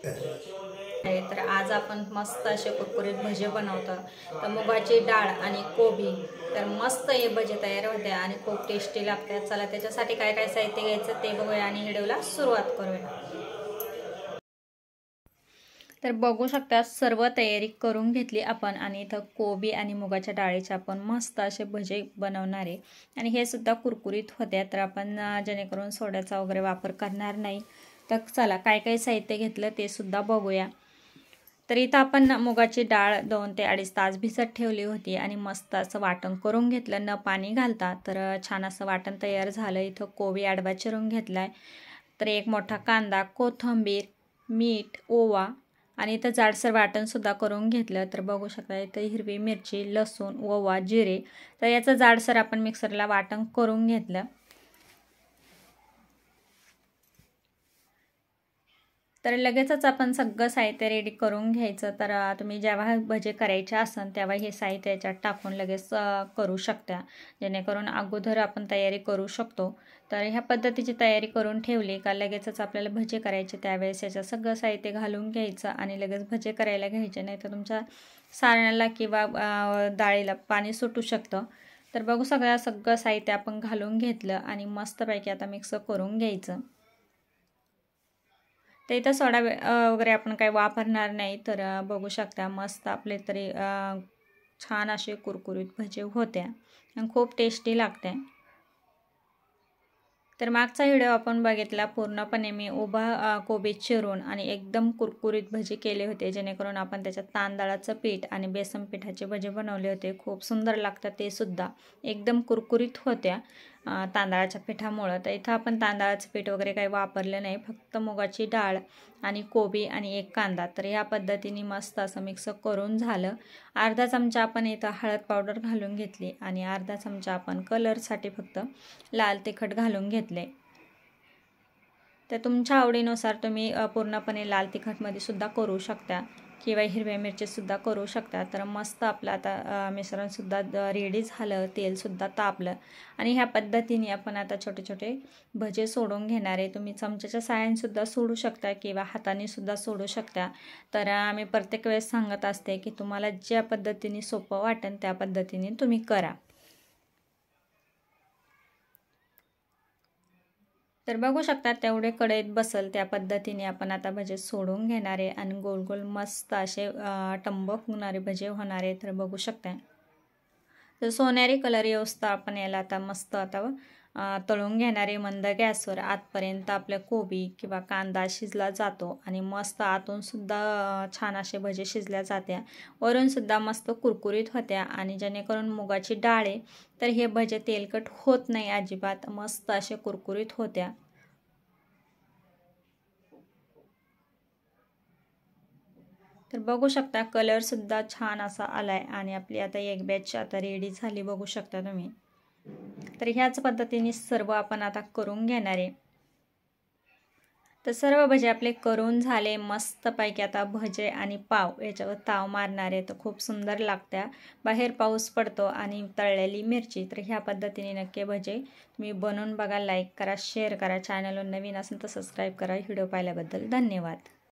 तर आज आपण मस्त असे कुरकुरीत भजे बनवतो। तर मुगाची डाळ आणि कोबी, तर मस्त हे भजे तयार होते आणि खूप टेस्टी लागतात। चला त्याच्यासाठी काय काय साहित्य घ्यायचं ते बघूया आणि व्हिडिओला सुरुवात करूया। तर बघू शकता सर्व तयारी करून घेतली आपण आणि इथं कोबी आणि मुगाच्या डाळीचे आपण मस्त असे भजे बनवणार आहे आणि हे सुद्धा कुरकुरीत होते। तर आपण जेणेकरून सोड्याचा वगैरे वापर करणार नाही। तर चला काय काय साहित्य घेतलं ते सुद्धा बघूया। तर इथं आपण मुगाची डाळ 2 ते 2.5 तास भिजत ठेवली होती आणि मस्त असं वाटण करून घेतलं न पाणी घालता। तर छान असं वाटण तयार झालं। इथं कोबी आडवा चिरून घेतलाय, तर एक मोठा कांदा, कोथिंबीर, मीठ, ओवा आणि इथं जाडसर वाटण सुद्धा करून घेतलं। तर बघू शकता इथं हिरवी मिरची, लसूण, ओवा, जिरे, तर याचं जाडसर आपण मिक्सरला वाटण करून घेतलं। तर लगेचच आपण सगळं साहित्य रेडी करून घ्यायचं। तर तुम्ही जेव्हा भजे करायचे असेल तेव्हा हे साहित्य याच्यात टाकून लगेच करू शकता, जेणेकरून अगोदर आपण तयारी करू शकतो। तर ह्या पद्धतीची तयारी करून ठेवली का लगेचच आपल्याला भजे करायचे त्यावेळेस याचं सगळं साहित्य घालून घ्यायचं आणि लगेच भजे करायला घ्यायचे, नाही तर तुमच्या सारण्याला किंवा डाळीला पाणी सुटू शकतं। तर बघू सगळं साहित्य आपण घालून घेतलं आणि मस्तपैकी आता मिक्स करून घ्यायचं। तर इथं सोडा वगैरे आपण काही वापरणार नाही। तर बघू शकता मस्त आपले तरी छान असे कुरकुरीत भजे होत्या आणि खूप टेस्टी लागते। तर मागचा व्हिडिओ आपण बघितला पूर्णपणे मी उभा कोबी चिरून आणि एकदम कुरकुरीत भजी केले होते, जेणेकरून आपण त्याच्यात तांदळाचं पीठ आणि बेसन पिठाचे भजे बनवले होते। खूप सुंदर लागतात ते सुद्धा, एकदम कुरकुरीत होत्या तांदळाच्या पिठामुळं। तर इथं आपण तांदळाचं पीठ वगैरे काही वापरलं नाही, फक्त मुगाची डाळ आणि कोबी आणि एक कांदा। तर ह्या पद्धतीने मस्त असं मिक्स करून झालं। अर्धा चमचा आपण इथं हळद पावडर घालून घेतली आणि अर्धा चमचा आपण कलरसाठी फक्त लाल तिखट घालून घेतले। तर तुमच्या आवडीनुसार तुम्ही पूर्णपणे लाल तिखटमध्ये सुद्धा करू शकता किंवा हिरव्या मिरचीसुद्धा करू शकता। तर मस्त आपलं आता मिश्रणसुद्धा रेडी झालं, तेलसुद्धा तापलं आणि ह्या पद्धतीने आपण आता छोटे छोटे भजे सोडून घेणार आहे। तुम्ही चमच्याच्या साहाय्यानेसुद्धा सोडू शकता किंवा हाताने सुद्धा सोडू शकता। तर आम्ही प्रत्येक वेळेस सांगत असते की तुम्हाला ज्या पद्धतीने सोपं वाटेल त्या पद्धतीने तुम्ही करा। तर बघू शकता तेवढे कढईत बसल त्या पद्धतीने आपण आता भजे सोडून घेणार आहे आणि गोल गोल मस्त असे टम्बक होणारे भजे होणार आहे। तर बघू शकता तर सोनेरी कलर येऊस्ता आपण याला आता मस्त आता तळून घेणार आहे मंद गॅसवर। आतपर्यंत आपल्या कोबी किंवा कांदा शिजला जातो आणि मस्त आतून सुद्धा छान असे भजे शिजल्या जात्या, वरून सुद्धा मस्त कुरकुरीत होत्या आणि जेणेकरून मुगाची डाळ आहे तर हे भजे तेलकट होत नाही अजिबात, मस्त असे कुरकुरीत होत्या। तर बघू शकता कलर सुद्धा छान असा आलाय आणि आपली आता एक बॅच आता रेडी झाली, बघू शकता तुम्ही। तर ह्याच पद्धतीने सर्व आपण आता करून घेणार आहे। तर सर्व भजे आपले करून झाले मस्तपैकी। आता भजे आणि पाव याच्यावर ताव मारणार आहे, तर खूप सुंदर लागत्या। बाहेर पाऊस पडतो आणि तळलेली मिरची, तर ह्या पद्धतीने नक्की भजे तुम्ही बनवून बघा। लाईक करा, शेअर करा, चॅनलवर नवीन असेल तर सबस्क्राईब करा। व्हिडिओ पाहिल्याबद्दल धन्यवाद।